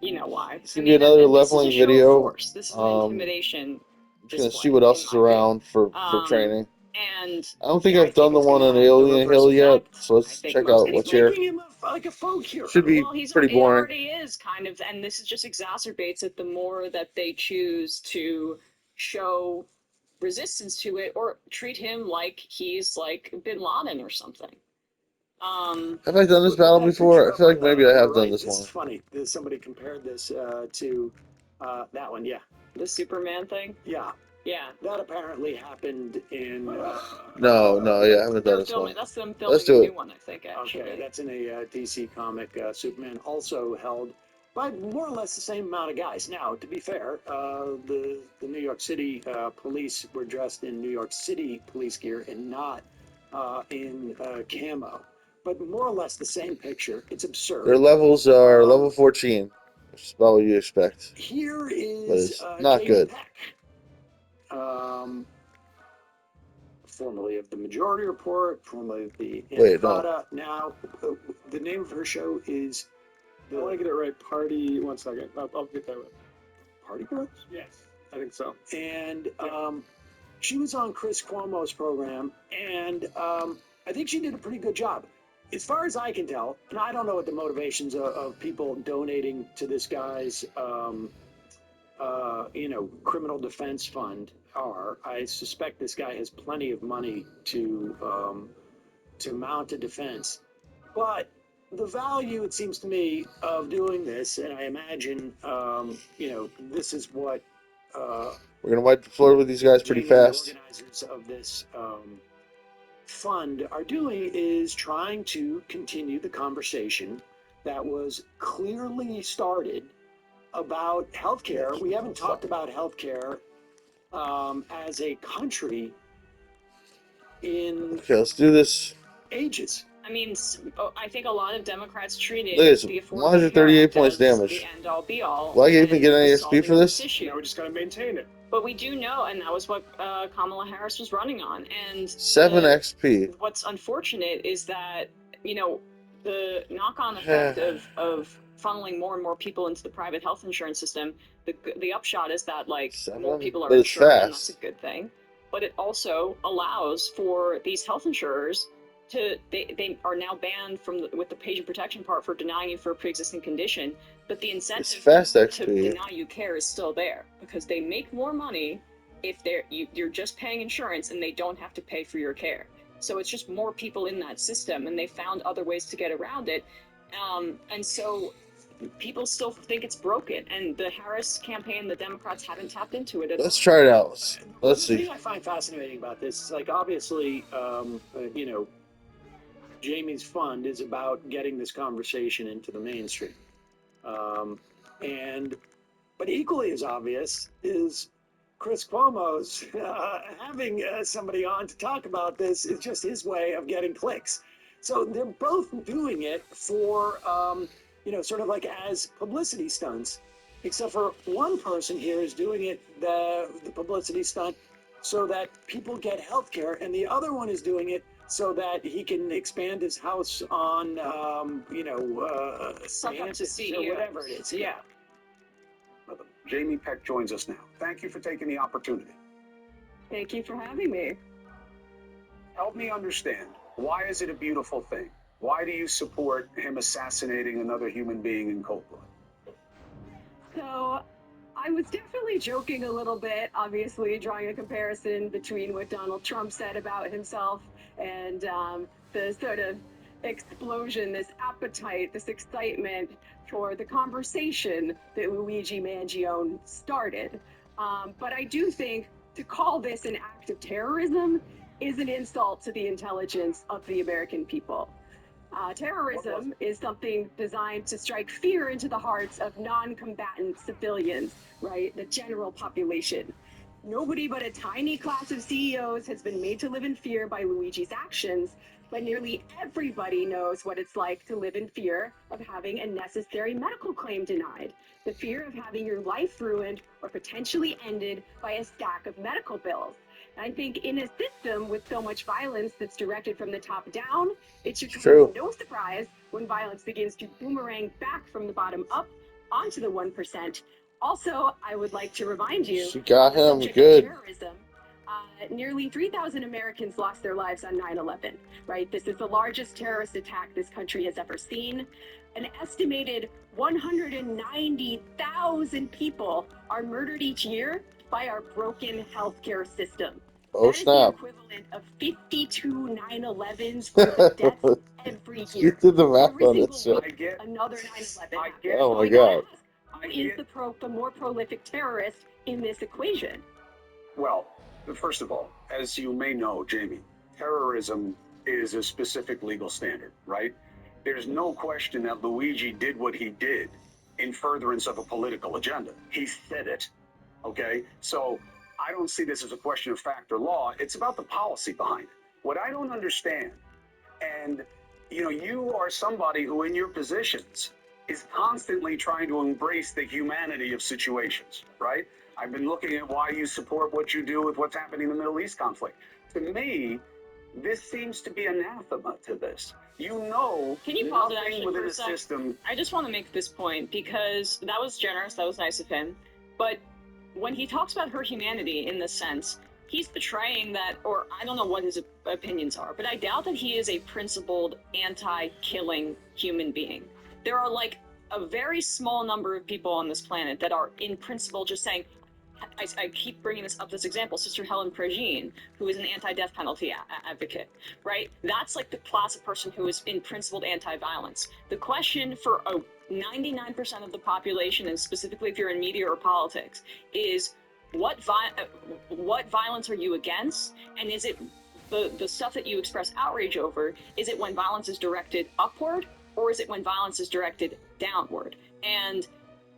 you know why. It's gonna be another leveling This is a show of video. force. This is an intimidation I'm just gonna see display, what in else is my opinion. around for training. And I don't think yeah, I I've done think the it's one going to on have no Alien reverse Hill yet, effect. so I let's think check most out people what's here. Making him like a folk hero. Should be well, pretty it boring. already is kind of, and this just exacerbates it the more that they choose to show resistance to it or treat him like he's like Bin Laden or something. Have I done this battle before? I feel like maybe I have done this one. It's funny. Somebody compared this to that one. Yeah. The Superman thing? Yeah. Yeah. That apparently happened in. No, yeah, I haven't done this one. That's them Let's filming do a it. new one, I think, actually. Okay, that's in a DC comic. Superman also held by more or less the same amount of guys. Now, to be fair, the New York City police were dressed in New York City police gear and not in camo. But more or less the same picture. It's absurd. Their levels are level 14, which is about what you expect. Here is but it's not Jamie good. Peck, formerly of the Majority Report, formerly of the Intifada. Now, the name of her show is. I want to get it right. Party. 1 second. I'll get that right. Party Girls? Yes, I think so. And she was on Chris Cuomo's program, and I think she did a pretty good job. As far as I can tell, and I don't know what the motivations of people donating to this guy's, criminal defense fund are. I suspect this guy has plenty of money to mount a defense, but the value, it seems to me, of doing this, and I imagine, this is what we're gonna wipe the floor with these guys pretty fast. The organizers of this fund are doing is trying to continue the conversation that was clearly started about healthcare. We haven't talked about healthcare as a country in Okay, let's do this. Ages. I mean, I think a lot of Democrats treated Look at this, the Affordable 138 Care points Act as damage. the end-all, be-all. Will I even get any and XP for this? issue. Now we just got to maintain it. But we do know, and that was what Kamala Harris was running on. And 7 XP. What's unfortunate is that, the knock-on effect of funneling more and more people into the private health insurance system, the upshot is that, more people are insured, and that's a good thing. But it also allows for these health insurers they are now banned with the patient protection part for denying you for a pre-existing condition, but the incentive to deny you care is still there because they make more money if you're just paying insurance and they don't have to pay for your care. So it's just more people in that system, and they found other ways to get around it. And so people still think it's broken, and the Harris campaign, the Democrats haven't tapped into it at all. Let's try it out. Let's see. The thing I find fascinating about this is, obviously, Jamie's fund is about getting this conversation into the mainstream. But equally as obvious is Chris Cuomo's having somebody on to talk about this is just his way of getting clicks. So they're both doing it for, sort of like as publicity stunts, except for one person here is doing it, the publicity stunt, so that people get health care, and the other one is doing it so that he can expand his house on, CEO. Or whatever it is. Yeah. Jamie Peck joins us now. Thank you for taking the opportunity. Thank you for having me. Help me understand. Why is it a beautiful thing? Why do you support him assassinating another human being in cold blood? So, I was definitely joking a little bit, obviously drawing a comparison between what Donald Trump said about himself and the sort of explosion, this appetite, this excitement for the conversation that Luigi Mangione started. But I do think to call this an act of terrorism is an insult to the intelligence of the American people. Terrorism is something designed to strike fear into the hearts of non-combatant civilians, right? The general population. Nobody but a tiny class of CEOs has been made to live in fear by Luigi's actions, but nearly everybody knows what it's like to live in fear of having a necessary medical claim denied, the fear of having your life ruined or potentially ended by a stack of medical bills. I think in a system with so much violence that's directed from the top down, it should come as no surprise when violence begins to boomerang back from the bottom up onto the 1%. Also, I would like to remind you, She got on the him subject good. of terrorism, nearly 3,000 Americans lost their lives on 9/11, right? This is the largest terrorist attack this country has ever seen. An estimated 190,000 people are murdered each year by our broken healthcare system. Oh, That is the snap. equivalent of 52 9/11s worth of deaths every She year. did the math Every on this single shit. week, another 9/11 I happens. get- Oh So my I gotta God. ask, who is the more prolific terrorist in this equation? Well, first of all, as you may know, Jamie, terrorism is a specific legal standard, right? There's no question that Luigi did what he did in furtherance of a political agenda. He said it, okay? So I don't see this as a question of fact or law. It's about the policy behind it. What I don't understand, and you are somebody who in your positions is constantly trying to embrace the humanity of situations, right? I've been looking at why you support what you do with what's happening in the Middle East conflict. To me, this seems to be anathema to this. Can you pause it nothing actually within for a the sec? system. I just want to make this point because that was generous, that was nice of him. But when he talks about her humanity in this sense, he's betraying that, or I don't know what his opinions are, but I doubt that he is a principled, anti-killing human being. There are like a very small number of people on this planet that are in principle just saying, I keep bringing this example, Sister Helen Prejean, who is an anti-death penalty advocate, right? That's like the class of person who is in principled anti-violence. The question for 99% of the population, and specifically if you're in media or politics, is what violence are you against, and is it the stuff that you express outrage over? Is it when violence is directed upward, or is it when violence is directed downward? And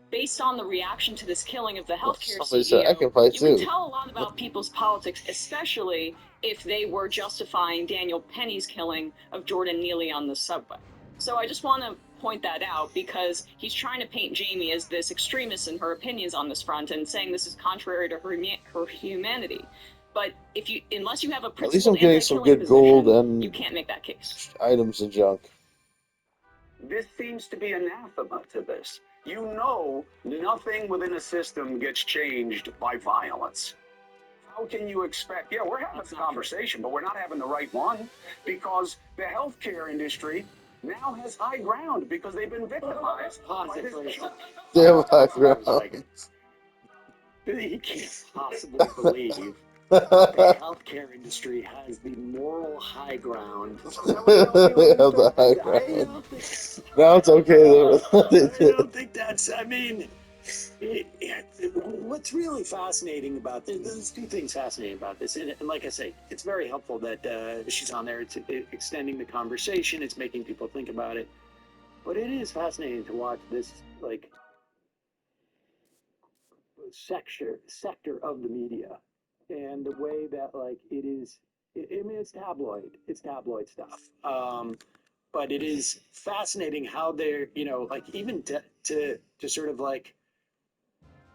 based on the reaction to this killing of the healthcare Somebody said I CEO, can fight you would too. tell a lot about people's politics, especially if they were justifying Daniel Penny's killing of Jordan Neely on the subway. So I just want to point that out because he's trying to paint Jamie as this extremist in her opinions on this front and saying this is contrary to her humanity. But unless you have a At least I'm principled getting some anti-killing good gold position, you and can't make that case. items and junk. This seems to be anathema to this. Nothing within a system gets changed by violence. How can you expect? Yeah, we're having a conversation, but we're not having the right one because the healthcare industry now has high ground because they've been victimized. Pause it for a second. Damn high For a ground. second. He can't possibly believe the healthcare industry has the moral high ground. The high ground. Now it's okay though. I don't think that's. I mean, what's really fascinating about this? There's two things fascinating about this, and like I say, it's very helpful that she's on there. It's extending the conversation. It's making people think about it. But it is fascinating to watch this like sector of the media and the way that like it is. I mean, it's tabloid stuff. But it is fascinating how they're like even to sort of like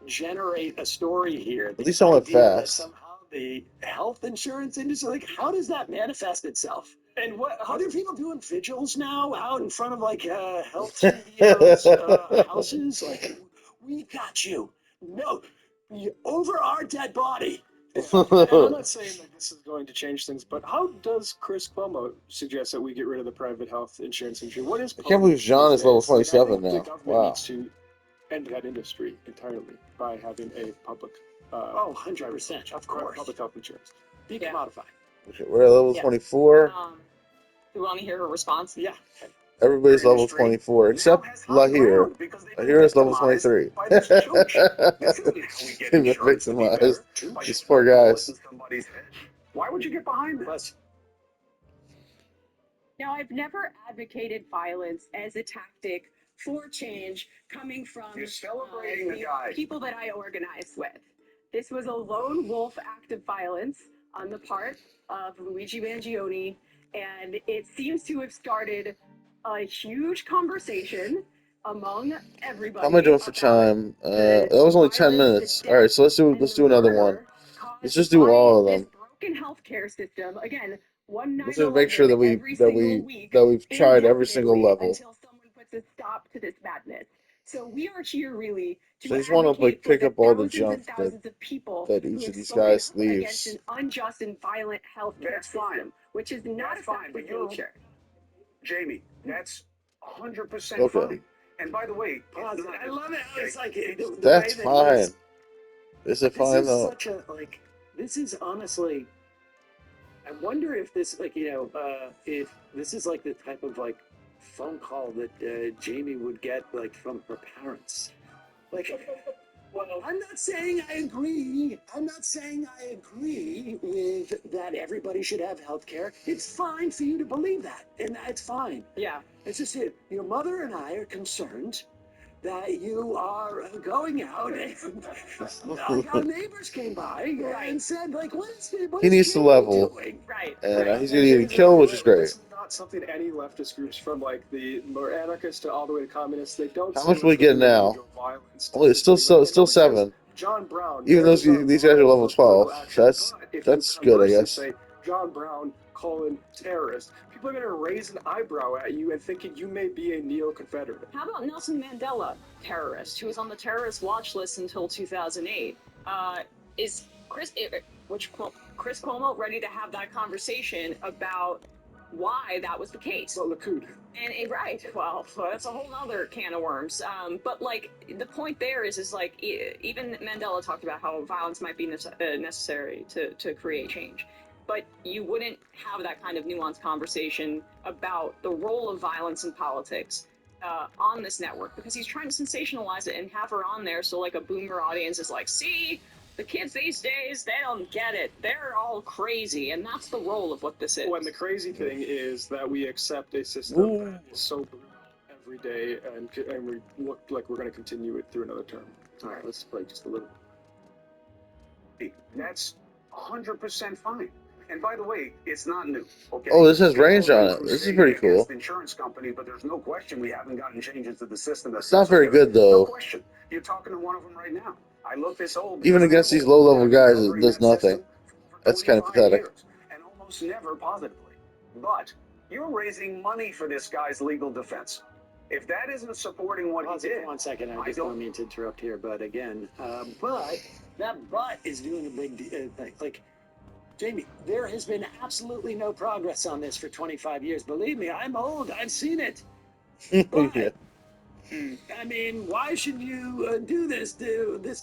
generate a story here. At least I went fast. Somehow the health insurance industry, like, how does that manifest itself? And how do people doing vigils now out in front of like health CEOs' houses? Like, we got you. No, over our dead body. And I'm not saying that this is going to change things, but how does Chris Cuomo suggest that we get rid of the private health insurance industry? What is I can't believe Jeanne is level this? I 27 think now. the government Wow. needs to end that industry entirely by having a public, 100%, of course. public health insurance. Decommodify. We're at level Yeah. 24. You want to hear her response? Yeah. Everybody's level 24 except Lahir. Lahir is level 23. They've been victimized. These poor guys. Why would you get behind this? Now, I've never advocated violence as a tactic for change coming from You're celebrating the the guy. people that I organize with. This was a lone wolf act of violence on the part of Luigi Mangione, and it seems to have started a huge conversation among everybody. How am I doing for time? That was only 10 minutes. All right, so let's do another one. Let's just do all of them. This broken healthcare system again. Let's just make sure that we've tried every single level. Until someone puts a stop to this madness. So we are here really to So I just want to advocate like for pick the up all the thousands junk and thousands of people that who each of have these spoken guys up against leaves. an unjust and violent healthcare That's fine. system, which is not That's fine, but effective you're nature. Jamie. That's 100% Okay. fine. And by the way, Pause. I love it how it's like the way That's that fine. he's. Is it This fine is though? such a like. This is honestly. I wonder if this if this is like the type of like phone call that Jamie would get like from her parents. Like, well, I'm not saying I agree. I'm not saying I agree with that everybody should have health care. It's fine for you to believe that, and that's fine. Yeah. It's just it. Your mother and I are concerned that you are going out and like our neighbors came by and said like, what He is needs to Jamie level. doing? Right. And Right. he's gonna get killed, which is great. It's not something any leftist groups, from like the more anarchists to all the way to communists, they don't. How see much will we get now? violence Oh, it's still still 7. John Brown. Even though these guys are level 12. That's good, I guess. Say John Brown, terrorist. People are going to raise an eyebrow at you and thinking you may be a neo-Confederate. How about Nelson Mandela, terrorist, who was on the terrorist watch list until 2008? Is Chris Cuomo ready to have that conversation about why that was the case? Well, Likud. And right, well, that's a whole other can of worms. But like the point there is like even Mandela talked about how violence might be necessary to create change. But you wouldn't have that kind of nuanced conversation about the role of violence in politics on this network, because he's trying to sensationalize it and have her on there so like a boomer audience is like, see, the kids these days, they don't get it. They're all crazy, and that's the role of what this is. When the crazy thing is that we accept a system that is so brutal every day, and we look like we're going to continue it through another term. All right, let's play just a little. That's 100% fine. And by the way, it's not new. Okay. Oh, this has range on it. This is pretty cool. Insurance company, but there's no question we haven't gotten changes to the system. It's not very good though. No question. You're talking to one of them right now. I look this old. Even against these low-level guys, it does nothing. That's kind of pathetic. And almost never positively. But you're raising money for this guy's legal defense. If that isn't supporting what he did, 1 second. I just don't mean to interrupt here, but again, but that but is doing a big thing. Like, Jamie, there has been absolutely no progress on this for 25 years. Believe me, I'm old. I've seen it. But, Yeah. I mean, why should you do this?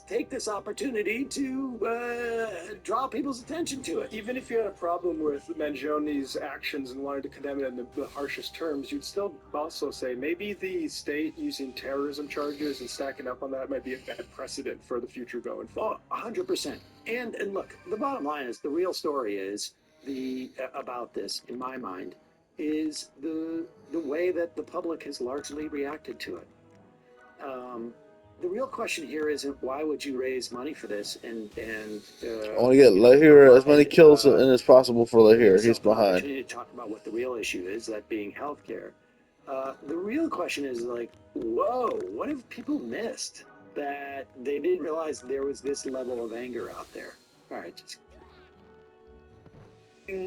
Take this opportunity to draw people's attention to it. Even if you had a problem with Mangioni's actions and wanted to condemn it in the harshest terms, you'd still also say maybe the state using terrorism charges and stacking up on that might be a bad precedent for the future going forward. Oh, 100%. And look, the bottom line is the real story is about this, in my mind, is the way that the public has largely reacted to it. The real question here isn't why would you raise money for this and I want to get Lahir as many kills in as possible for Lahir. He's behind. To talk about what the real issue is, that being healthcare. The real question is like, whoa, what have people missed that they didn't realize there was this level of anger out there? All right, just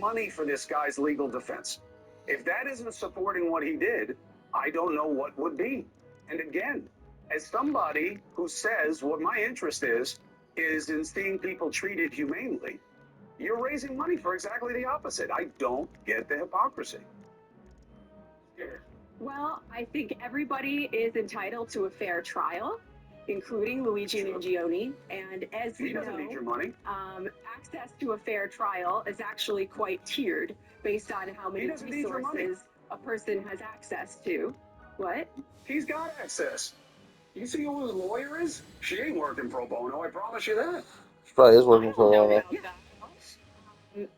money for this guy's legal defense. If that isn't supporting what he did, I don't know what would be. And again, as somebody who says what my interest is in seeing people treated humanely, you're raising money for exactly the opposite. I don't get the hypocrisy. Well, I think everybody is entitled to a fair trial, including Luigi Mangione. And as He doesn't need your money. Access to a fair trial is actually quite tiered based on how many resources a person has access to. What? He's got access. You see who his lawyer is? She ain't working pro bono, I promise you that. She probably is working for No,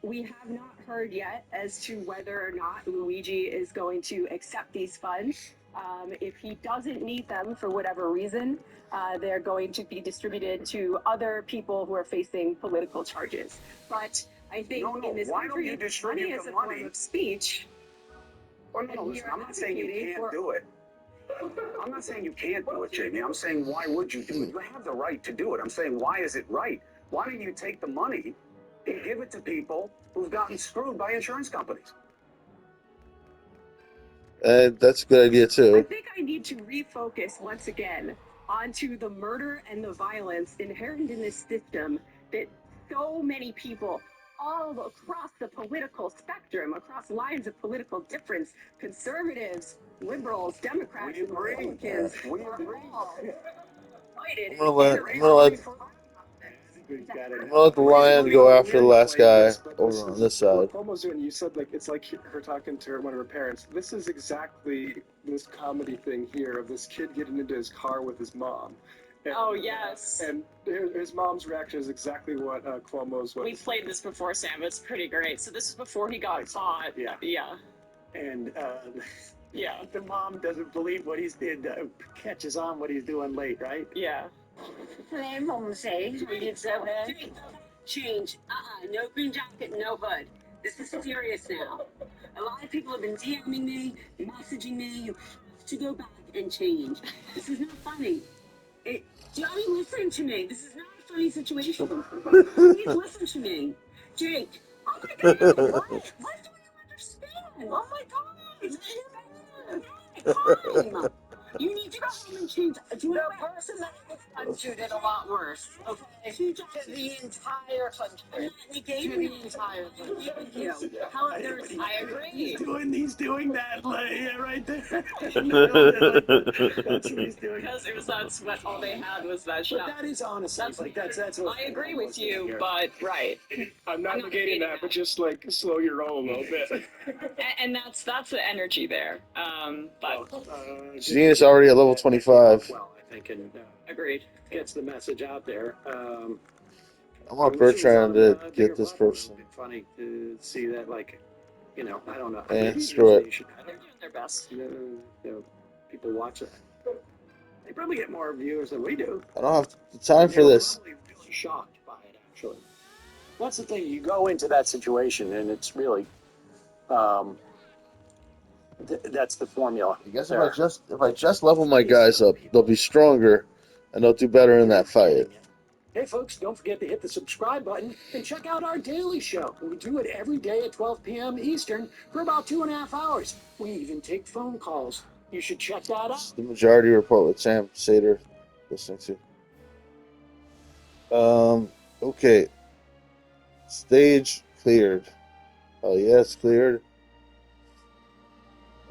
we have not heard yet as to whether or not Luigi is going to accept these funds. If he doesn't need them for whatever reason, they're going to be distributed to other people who are facing political charges. But I think in this country, money is a form of speech. Well, no, listen, I'm not saying you can't do it. I'm not saying you can't do it, Jamie. I'm saying why would you do it? You have the right to do it. I'm saying why is it right? Why don't you take the money and give it to people who've gotten screwed by insurance companies? And that's a good idea I too. think I need to refocus once again onto the murder and the violence inherent in this system that so many people all across the political spectrum, across lines of political difference, conservatives, liberals, Democrats, and Republicans, are all united I'm gonna let the lion go after the last guy over on this side. What Cuomo's doing, you said like it's like her talking to one of her parents. This is exactly this comedy thing here of this kid getting into his car with his mom. And, Oh, yes. And his mom's reaction is exactly what Cuomo's was. We played this before, Sam. It's pretty great. So this is before he got caught. Yeah. Yeah. And Yeah. the mom doesn't believe what he's did, catches on what he's doing late, right? Yeah. Hey, Mom, say, it's change. No green jacket, no hood. This is serious now. A lot of people have been DMing me, messaging me. You have to go back and change. This is not funny. Johnny, listen to me. This is not a funny situation. Please listen to me. Jake. Oh my God. What? What do you understand? Oh my God. Calm. You need to go home and change. The person that it was done to did a lot worse. Okay? To the entire country. To the entire country. Thank you. However, I agree. He's doing that, yeah, right there. That's what he's doing. Because that's what all they had was that shot. But that is honestly, that's what I agree with you, but right. I'm not negating that, but just like slow your roll a little bit. And that's the energy there. But Jeanne is already at level 25. Well, I think, and agreed. gets the message out there. I want Bertrand to get this person. Funny to see that, like, I don't know. Eh, screw it. They're doing their best. People watch it. They probably get more viewers than we do. I don't have the time for this. Really shocked by it, actually. That's the thing. You go into that situation, and it's really, that's the formula. I guess if I just level my guys up, they'll be stronger, and they'll do better in that fight. Hey folks, don't forget to hit the subscribe button and check out our daily show. We do it every day at 12 p.m. Eastern for about 2.5 hours. We even take phone calls. You should check that out. The Majority Report with Sam Sater listening to. Okay. Stage cleared. Oh yeah, it's cleared.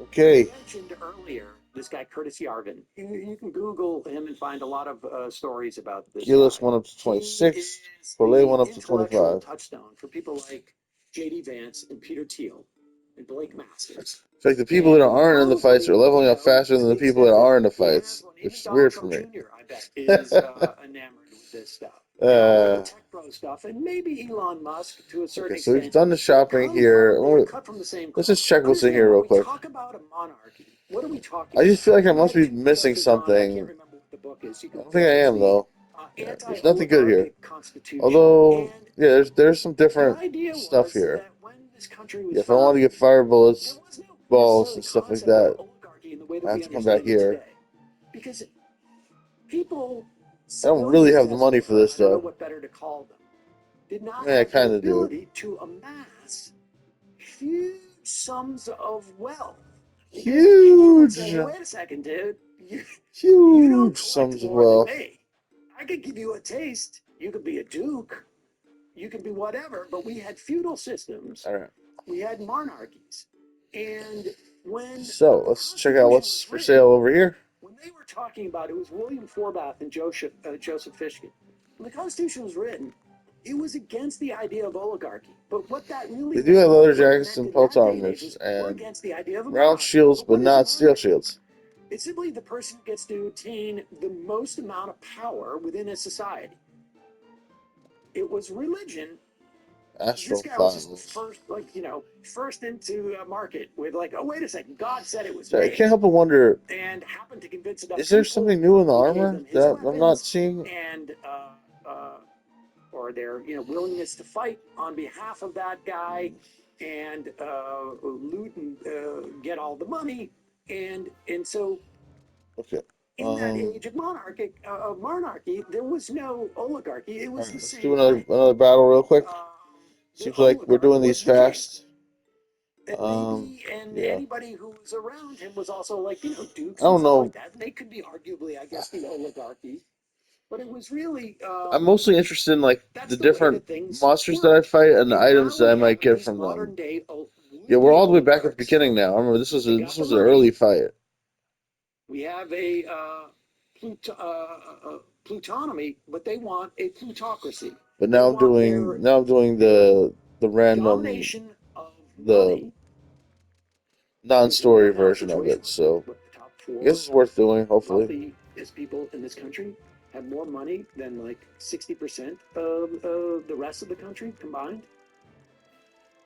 Okay. I mentioned earlier this guy Curtis Yarvin. You can Google him and find a lot of stories about this. Gillis went up to 26. Polay went up to 25. Touchstone for people like J.D. Vance and Peter Thiel and Blake Masters. In fact, the people that aren't in the fights are leveling up faster than the people that are in the fights, which is weird for me. Jr., I bet, is enamored with this stuff. Tech bro stuff, and maybe Elon Musk to a certain Okay, so extent. we've done the shopping here. Let's just check what's in here real quick. Talk about a monarchy. What are we talking I just feel like I must be missing something. I don't think I am, though. Yeah, there's nothing good here. Although, yeah, there's some different stuff here. Yeah, if I want to get fire bullets, balls, and stuff like that, I have to come back here. Because people, I don't really have the money for this, I don't know though. what better to call them. Did not Yeah, I have the kind of do. ability to amass huge sums of wealth. Huge, Say, wait a second, dude. You huge don't sums collect of more than wealth. me. I could give you a taste. You could be a duke. You could be whatever. But we had feudal systems. All right. We had monarchies. And when So let's check out what's for sale over here. when they were talking about it was William Forbath and Joseph Fishkin. When the Constitution was written, it was against the idea of oligarchy. But what that really They do have leather what it jackets meant and in that pelt day armors is and we're against the idea of a round monarchy. shields, but What is a not steel monarchy? shields. It's simply the person who gets to attain the most amount of power within a society. It was religion. Astral This guy was just Clouds. first into a market with like, oh, wait a second, God said it was So I made, can't help but wonder, and happened to convince enough is there people something new in the who gave armor them his that I'm not weapons seeing? and or their willingness to fight on behalf of that guy and loot and get all the money and so Okay. in that age of monarchy, there was no oligarchy. It was Alright, the let's same do another thing. battle real quick. Um, the Seems like we're oligarch doing was these the king. fast. And yeah. anybody who was around him was also like, dukes I don't and stuff know. like that. They could be arguably, I guess, the oligarchy. But it was really I'm mostly interested in like that's the the way different that things monsters that were. I fight and the And items now that I we might have get these from them. modern day Yeah, we're would-be all the way back at the oligarchs. beginning now. I remember this They was got the an money. early fight. We have a plutonomy, but they want a plutocracy. But They now want their I'm doing the random domination of the money. non-story Right now, version of situation it. So with the top I guess four it's worth doing. Hopefully. wealthiest people in this country have more money than like 60% of the rest of the country combined.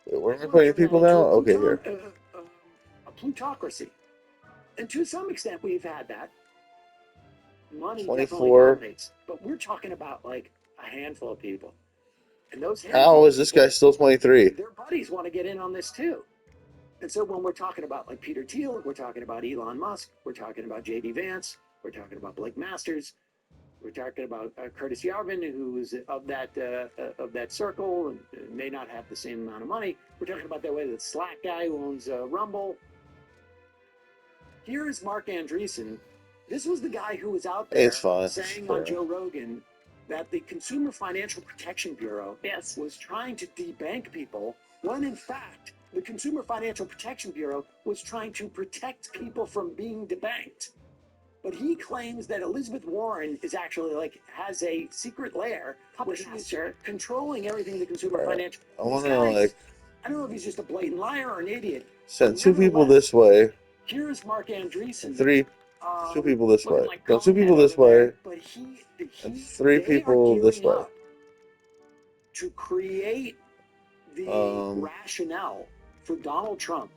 Wait, where am I Want to putting turn that people now? into Okay, here. a plutocracy. And to some extent, we've had that. Money definitely 24. dominates. But we're talking about like a handful of people. And those handful How of is this people, guy still 23? their buddies want to get in on this too. And so when we're talking about like Peter Thiel, we're talking about Elon Musk, we're talking about J.D. Vance, we're talking about Blake Masters, we're talking about Curtis Yarvin, who's of that circle and may not have the same amount of money. We're talking about that way the Slack guy who owns Rumble. Here is Mark Andreessen. This was the guy who was out there saying on Joe Rogan that the Consumer Financial Protection Bureau was trying to debank people, when in fact the Consumer Financial Protection Bureau was trying to protect people from being debanked. But he claims that Elizabeth Warren is actually has a secret lair where she's controlling everything the Consumer Financial. I want to I don't know if he's just a blatant liar or an idiot. send 2 people this way. Here's Mark Andreessen. 2 people this way. Like No, 2 people this way. But And 3 people this way. To create the rationale for Donald Trump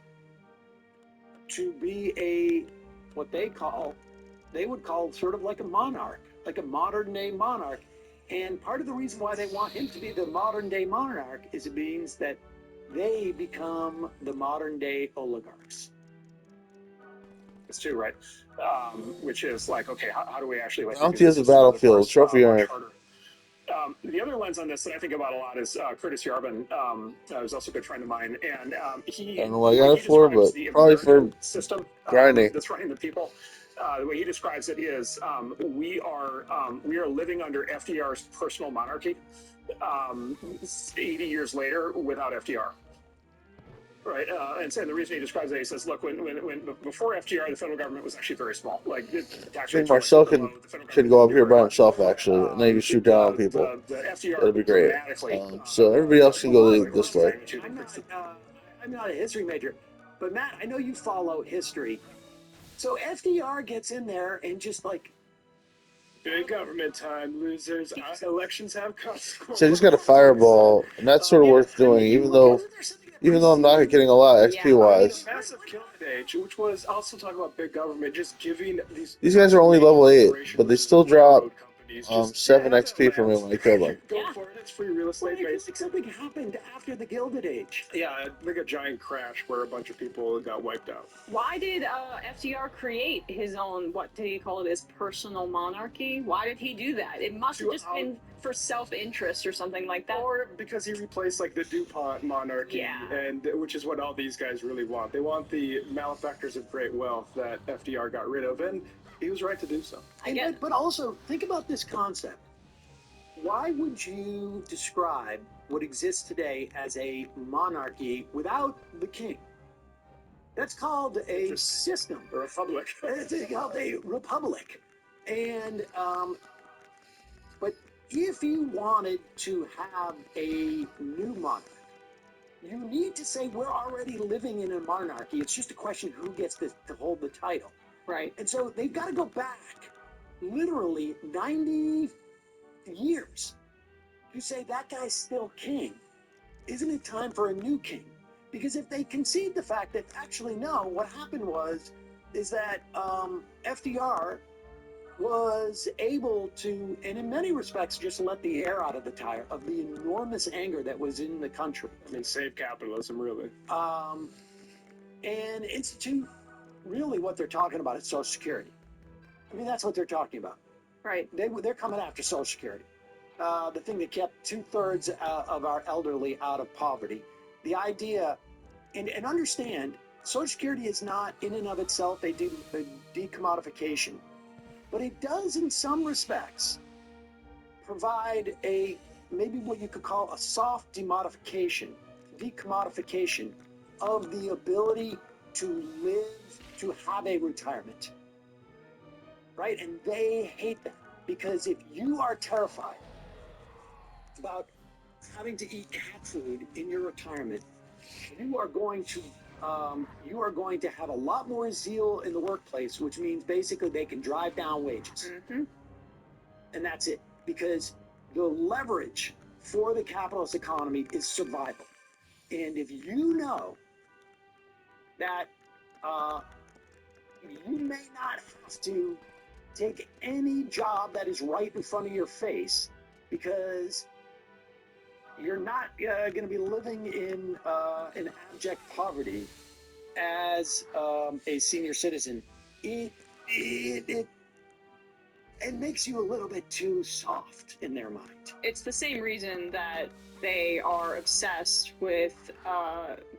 to be what they would call sort of like a monarch, like a modern day monarch. And part of the reason why they want him to be the modern day monarch is it means that they become the modern day oligarchs. It's too, right? Which is like, okay, how do we actually Bounty as a battlefield. Trophy iron. The other lens on this that I think about a lot is Curtis Yarvin, who's also a good friend of mine, and he. I don't know what I got it for, but probably for system grinding. that's running the people. The way he describes it is, we are living under FDR's personal monarchy. 80 years later, without FDR. Right, and so the reason he describes it, he says, look, when before FDR, the federal government was actually very small. Like the tax I think rates Marcel can go up here by himself actually, and then he can shoot down on people. That'd be great. So everybody else can go this way. I'm not a history major, but Matt, I know you follow history. So FDR gets in there and just like big government time, losers. Elections have consequences. So he's got a fireball, and that's sort of worth doing, even though I'm not getting a lot XP wise. Massive Gilded Age, which was also talking about big government, just giving These guys are only level 8, but they still drop 7 XP from me when I kill them. Go for it. It's free real estate based. Like something happened after the Gilded Age. Yeah, like a giant crash where a bunch of people got wiped out. Why did FDR create his own, what did he call it, his personal monarchy? Why did he do that? It must have just been for self-interest or something like that. Or because he replaced like the DuPont monarchy, and which is what all these guys really want. They want the malefactors of great wealth that FDR got rid of, and he was right to do so. But also, think about this concept. Why would you describe what exists today as a monarchy without the king? That's called a system. A republic. It's called a republic. And, but if you wanted to have a new monarch, you need to say we're already living in a monarchy. It's just a question of who gets to hold the title. Right. And so they've got to go back literally 90 years. You say that guy's still king. Isn't it time for a new king? Because if they concede the fact that actually no, what happened is that FDR was able to, and in many respects, just let the air out of the tire of the enormous anger that was in the country. I mean, save capitalism, really. And institute really what they're talking about is Social Security. I mean, that's what they're talking about. Right. They're coming after Social Security. The thing that kept 2/3 of our elderly out of poverty. The idea And understand, Social Security is not in and of itself a decommodification, but it does in some respects provide a maybe what you could call a soft decommodification of the ability to live, to have a retirement, right? And they hate that because if you are terrified about having to eat cat food in your retirement, you are going to have a lot more zeal in the workplace, which means basically they can drive down wages. Mm-hmm. And that's it. Because the leverage for the capitalist economy is survival. And if you know that you may not have to take any job that is right in front of your face because you're not going to be living in abject poverty as a senior citizen, it makes you a little bit too soft in their mind. It's the same reason that they are obsessed with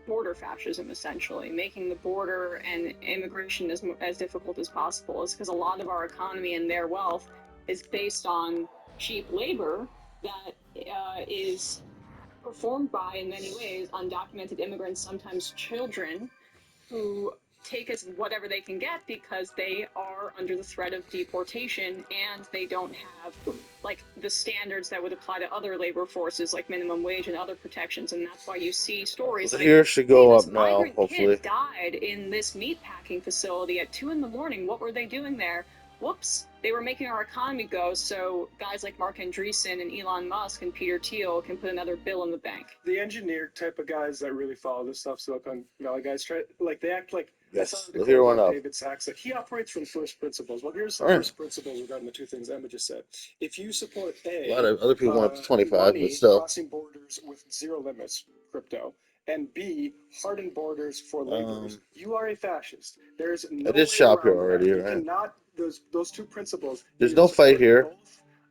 border fascism, essentially, making the border and immigration as difficult as possible. Is because a lot of our economy and their wealth is based on cheap labor that is performed by, in many ways, undocumented immigrants, sometimes children, who take as whatever they can get because they are under the threat of deportation and they don't have like the standards that would apply to other labor forces like minimum wage and other protections. And that's why you see stories like, Here should hey, go this up now, migrant hopefully. kid died in this meat packing facility at 2 a.m. What were they doing there? Whoops, they were making our economy go so guys like Mark Andreessen and Elon Musk and Peter Thiel can put another bill in the bank. The engineer type of guys that really follow this stuff, Silicon Valley guys, they act like, Yes, we'll hear one up. David Sachs, like he operates from first principles. Well, here's the All right. first principles regarding the two things Emma just said. If you support A lot of other people went up to 25, money but still. crossing borders with zero limits, crypto, and B, hardened borders for laborers, you are a fascist. There's no I did way shop here around already, that. You right? cannot, those two principles. There's you no fight support here.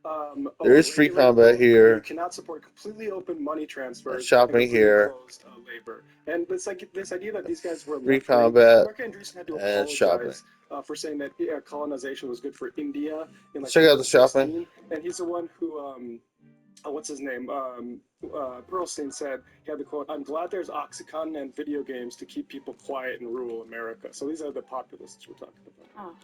both, There is free regulate combat both, or here. you cannot support completely open money transfers Shopping and completely here. closed labor. And it's like this idea that these guys were Free left-wing. combat Mark Andreessen had to and shopping. apologize for saying that colonization was good for India in like Check out the shopping. 2016. And he's the one who what's his name? Perlstein said, he had the quote, "I'm glad there's OxyContin and video games to keep people quiet in rural America." So these are the populists we're talking about. Oh.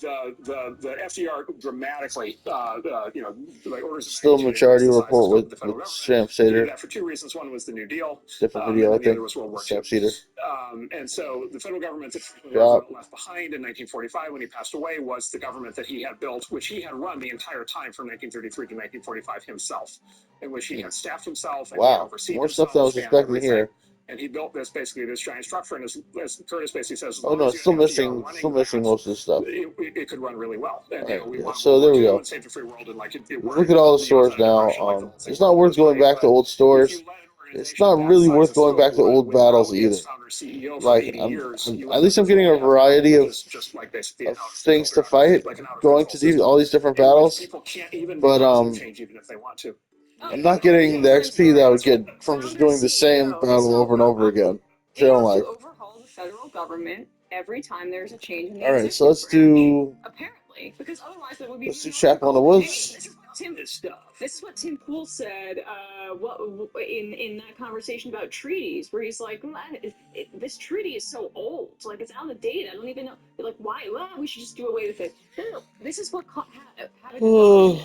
The FDR dramatically, like orders. Still majority report with Sham He did Sater. that for two reasons. One was the New Deal. Different video, I and the other think. was World War Sham II. Sater. And so the federal government that Yep. Roosevelt left behind in 1945 when he passed away was the government that he had built, which he had run the entire time from 1933 to 1945 himself, in which he had staffed himself and he had Wow, overseen more himself stuff than I was and expecting everything. here. And he built this giant structure. And as Curtis basically says, as Oh long no, as it's you still had FDR missing running most of the stuff. it could run really well. And Alright, we yeah, want so World there War we II go. and saved a free world, and like it Look worked. at all the You know, stores now. It's not worth going back to old stores. It's not really worth going back to old battles either. Like, at least I'm getting a variety of things to fight, going to all these different battles. But change even if they want to. I'm not getting the XP that I would get from just doing the same battle over and over again. Which I don't like. Overhaul the federal government every time there's a change in the Alright, so executive let's branch. do Apparently, because otherwise it would be. let's do Chapel in the Woods. This is what Tim Pool said. In that conversation about treaties, where he's like, "This treaty is so old, like it's out of date. I don't even know. Like, why? Well, we should just do away with it." No, this is what having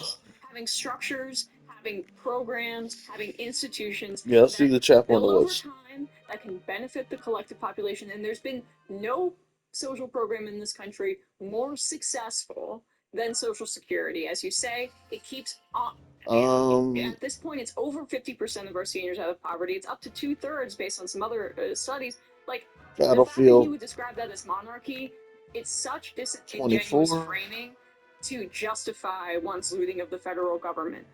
having structures, having programs, having institutions. Yeah, let's do the Chapel in the Build Woods. over time that can benefit the collective population. And there's been no social program in this country more successful than Social Security. As you say, it keeps up. At this point, it's over 50% of our seniors out of poverty. It's up to 2/3 based on some other studies. Like, the fact that he would describe that as monarchy, it's such disingenuous framing to justify one's looting of the federal government.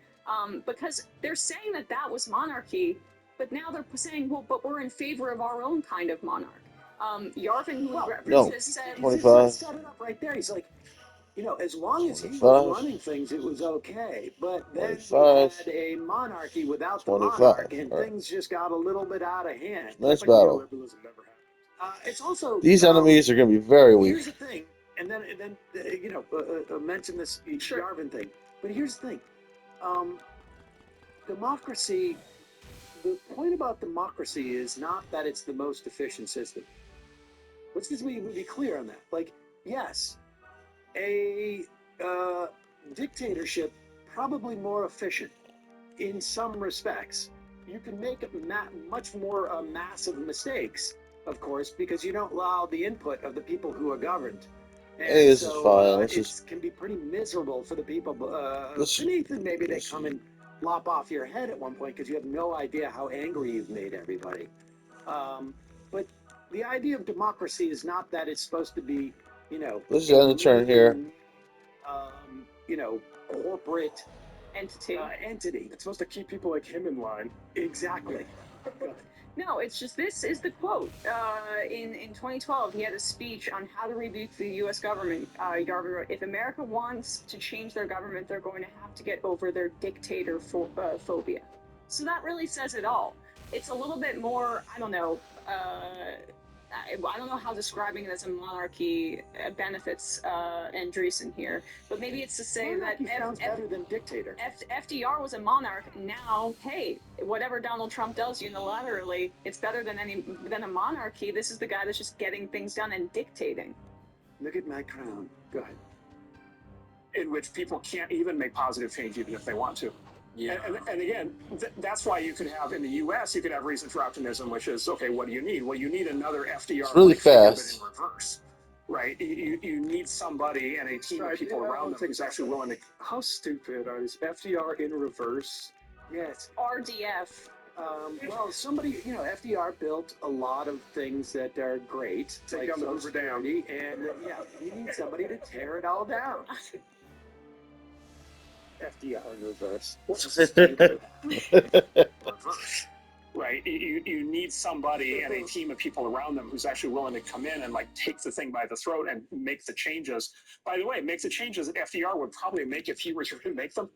Because they're saying that that was monarchy, but now they're saying, well, but we're in favor of our own kind of monarch. Yarvin, who references, said, 25. Set it up right there. He's like, as long as he was 25. running things, it was okay. But then we 25. had a monarchy without the 25. monarch, and All right. things just got a little bit out of hand. Nice Like battle. neoliberalism never happened. It's also These enemies are going to be very weak. Here's the thing, and then mention this Yarvin thing. But here's the thing, democracy. The point about democracy is not that it's the most efficient system. Let's just be clear on that. Like, yes, a dictatorship probably more efficient in some respects. You can make much more massive mistakes, of course, because you don't allow the input of the people who are governed. And Hey, this so, is fine. it can be pretty miserable for the people beneath, and maybe they come and lop off your head at one point because you have no idea how angry you've made everybody. But the idea of democracy is not that it's supposed to be, This is end of turn here. Corporate entity. It's supposed to keep people like him in line. Exactly. No, it's just, this is the quote. In 2012, he had a speech on how to reboot the U.S. government. Garvin wrote, if America wants to change their government, they're going to have to get over their dictator phobia. So that really says it all. It's a little bit more, I don't know, I don't know how describing it as a monarchy benefits Andreessen here, but maybe it's to say Monarchy that sounds better than dictator. FDR was a monarch. Now, hey, whatever Donald Trump does unilaterally, it's better than a monarchy. This is the guy that's just getting things done and dictating. Look at my crown. Go ahead. In which people can't even make positive change even if they want to. Yeah. And again, that's why you could have, in the U.S., you could have reason for optimism, which is, okay, what do you need? Well, you need another FDR. It's really fast. But in reverse, right? You need somebody and a team of people around them who's actually willing to... How stupid are these FDR in reverse? Yes. RDF. Well, FDR built a lot of things that are great. Take down the Hoover Dam. And, you need somebody to tear it all down. FDR in reverse. Reverse. Right? You need somebody and a team of people around them who's actually willing to come in and take the thing by the throat and make the changes. By the way, make the changes that FDR would probably make if he were to make them,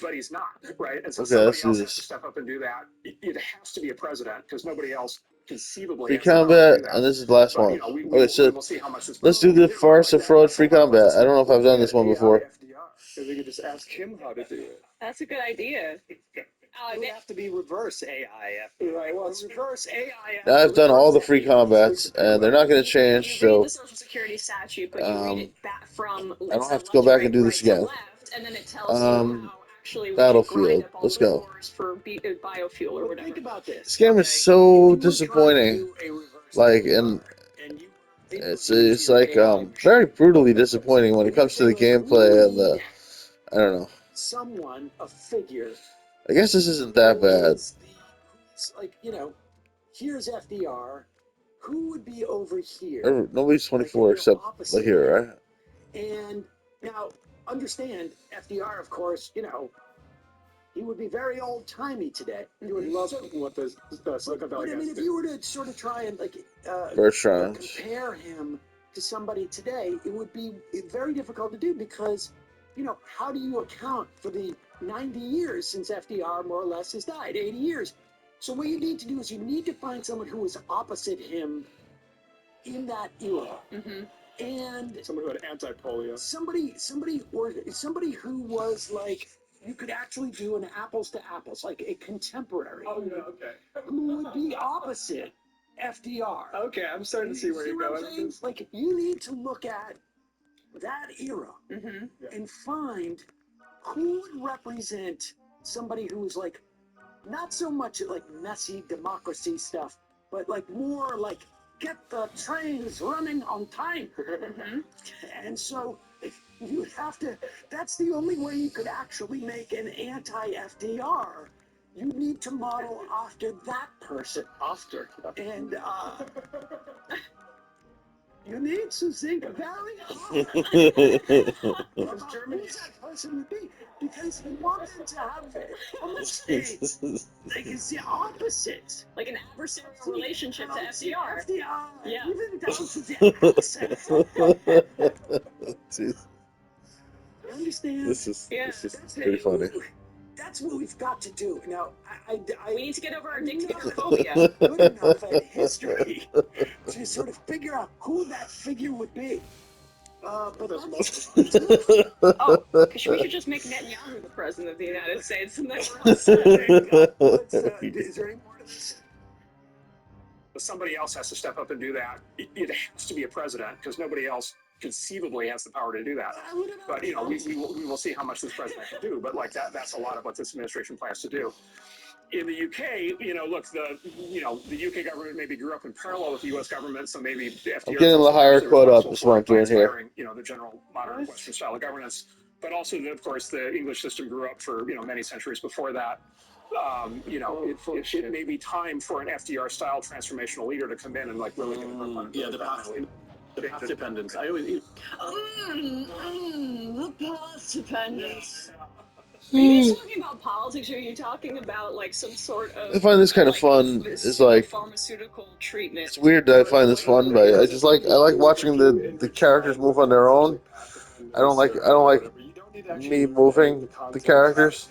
but he's not, right? And so somebody else has to step up and do that. It has to be a president because nobody else conceivably Free has the power to do combat, that. and this is the last But, one. we'll So see how much this let's do the farce of fraud free combat. I don't know if I've done this one before. Because we could just ask him how to do it. That's a good idea. It would have to be reverse AI. Right. Well, it's reverse AI. Now I've done all the free combats, and they're not going to change. You So read the Social Security statute, but you read it back from I don't have to go back and do this again. left, and then it tells you how actually Battlefield. Let's go. For biofuel or whatever. Think about this. This game is so disappointing. It's very brutally disappointing when it comes to the gameplay and the, I don't know. A figure. I guess this isn't that bad. It's here's FDR. Who would be over here? Nobody's 24 except here, right? And now, understand, FDR, of course, he would be very old-timey today. He would love what the Silicon Valley But I mean, if you were to sort of try and compare him to somebody today, it would be very difficult to do because, how do you account for the 90 years since FDR more or less has died, 80 years? So what you need to do is you need to find someone who was opposite him in that era. Mm-hmm. And somebody who had anti-polio. Somebody who was you could actually do an apples to apples, like a contemporary. Oh, yeah, okay. Who would be opposite FDR. Okay, I'm starting to see where you're going. You need to look at that era and find who would represent somebody who was not so much messy democracy stuff, but more get the trains running on time. And so you have to, that's the only way you could actually make an anti-FDR. You need to model after that person. And you need to think very hard about who that person would be. Because you want them to have almost it's the opposite. Like an adversarial relationship to FDR. FDR, yeah. Even down to the accent. You understand? This is That's pretty funny. That's what we've got to do. Now, We need to get over our I'm not dictator-phobia. good enough at history to sort of figure out who that figure would be. But Oh, because we should just make Netanyahu the president of the United States, and then we're all set. there you go. Is there any more to this? Somebody else has to step up and do that. It has to be a president because nobody else conceivably has the power to do that. But we will see how much this president can do. But like that's a lot of what this administration plans to do. In the UK, look, the UK government maybe grew up in parallel with the US government, so maybe the FDR I'm getting the higher quote up. Is what I'm doing here. The general modern Western style of governance, but also, of course, the English system grew up for many centuries before that. It may be time for an FDR style transformational leader to come in and like really the path dependence. I always The path dependence. Are you guys talking about politics, or are you talking about like some sort of? I find this kind of fun. It's like pharmaceutical treatment. it's weird that I find this fun, but I like watching the characters move on their own. I don't like me moving the characters.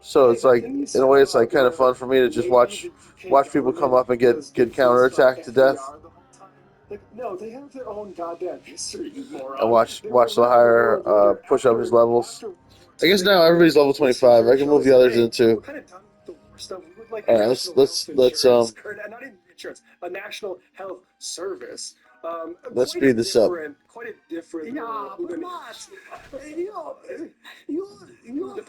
So it's like in a way it's like kind of fun for me to just watch people come up and get counterattacked to death. No, they have their own goddamn history. I watch the higher push up his levels. I guess now everybody's level 25. I can move the others into. All right, let's not even insurance, a national health service. Let's speed this up. Quite a different. Yeah, but not. The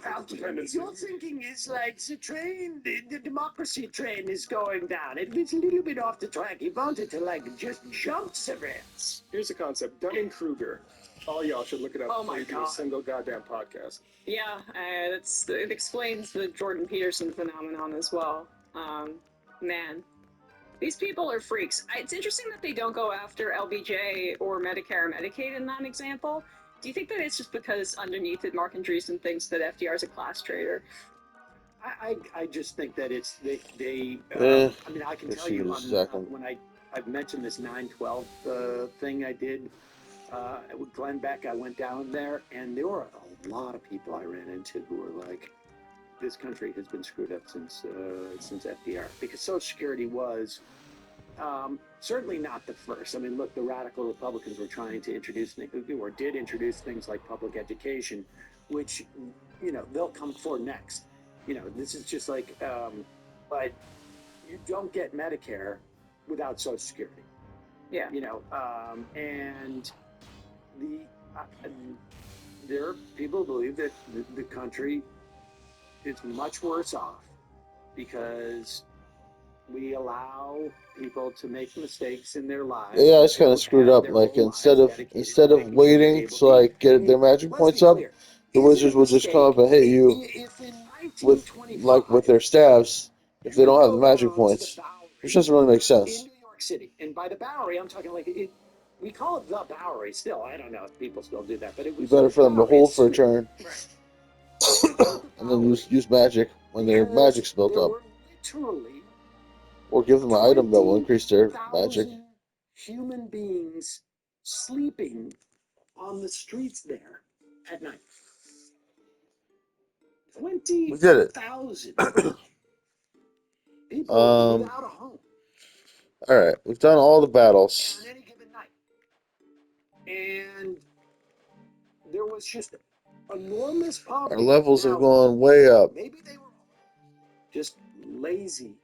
path dependency. Your thinking is like the democracy train is going down. It's a little bit off the track. He wanted to just jump surveillance. Here's the concept: Dunning-Kruger. All y'all should look it up. Oh my God. A single goddamn podcast. Yeah, it explains the Jordan Peterson phenomenon as well. Man, these people are freaks. It's interesting that they don't go after LBJ or Medicare or Medicaid in that example. Do you think that it's just because underneath it, Mark Andreessen thinks that FDR is a class traitor? I just think that it's they. Yeah, I mean, I can let's tell see you this second. when I've mentioned this 9/12 thing I did with Glenn Beck. I went down there, and there were a lot of people I ran into who were like, "This country has been screwed up since FDR," because Social Security was certainly not the first. I mean, look, the radical Republicans were trying to did introduce things like public education, which they'll come for next. This is just like, but you don't get Medicare without Social Security. Yeah. And there are people who believe that the country is much worse off because we allow people to make mistakes in their lives. Yeah, it's kind of screwed up. Like instead of waiting to like get their magic points up, the wizards will just come up and hit you with their staves if they don't have the magic points, which doesn't really make sense. In New York City, and by the Bowery, I'm talking like we call it the Bowery still. I don't know if people still do that, but it was better for them to hold for a turn, Right. and then use magic when their magic's built up, literally, or give them an item that will increase their magic. 20,000 human beings sleeping on the streets there at night. We did it. 20,000 people without a home. All right, we've done all the battles. On any given night. And there was just enormous poverty. Our levels have gone way up. Maybe they were just lazy.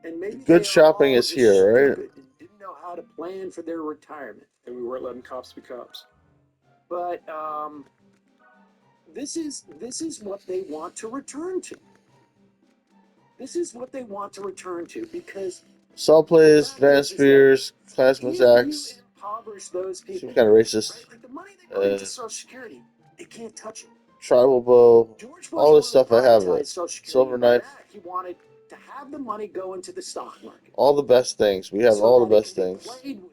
And maybe Good shopping is here, right? And didn't know how to plan for their retirement. And we weren't letting cops be cops. But this is what they want to return to. This is what they want to return to because Salt plays, Van Spears, Classman's Acts. You impoverish those people. Seems kind of racist. Right? Like the money they put into Social Security, they can't touch it. Tribal Bow, all this stuff I have it. Silver Knife. He wanted to have the money go into the stock market. All the best things. We have all the best things. Played with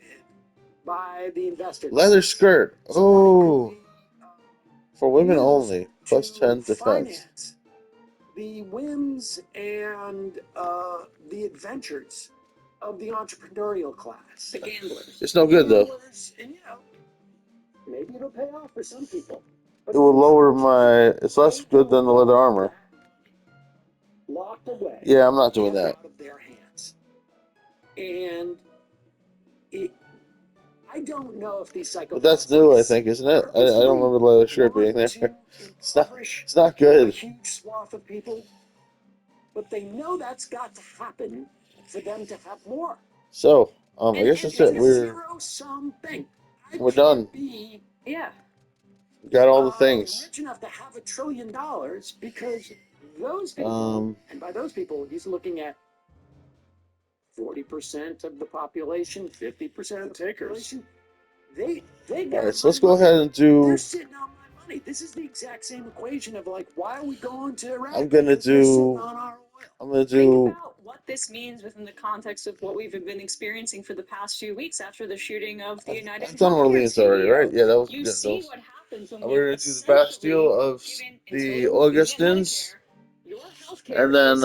by the investors. Leather skirt. Oh. For women only. Plus 10 defense. Finance the whims and the adventures of the entrepreneurial class. The gamblers. It's no good though. And maybe it'll pay off for some people. It will lower my. It's less good than the leather armor. Locked away. Yeah, I'm not doing that. Out of their hands. And I don't know if these psychopaths. But that's new, I think, isn't it? I don't remember the leather shirt being there. It's not good. A huge swath of people, but they know that's got to happen for them to have more. So, I guess that's it. It's a zero-sum thing. We're done. Yeah. We got all the things. Rich enough to have $1 trillion because those people, and by those people, he's looking at 40% of the population, 50% of the population. They got. All right, so let's go ahead and do. They're sitting on my money. This is the exact same equation of like, why are we going to Iraq? I'm gonna do. Think about what this means within the context of what we've been experiencing for the past few weeks after the shooting of the United I've done Orleans already, right? Yeah, that was You good. see what happens when we're gonna do the Bastille of the Augustins, and then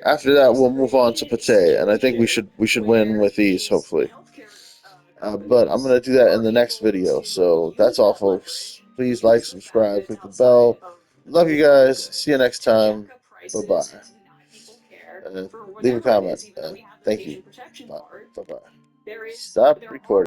after that we'll move on to Pate, and I think we should win with these hopefully. But I'm gonna do that in the next video. So that's all, folks. Please like, subscribe, click the bell. Love you guys. See you next time. Bye bye. Leave a comment. Thank you. Bye bye. Stop recording.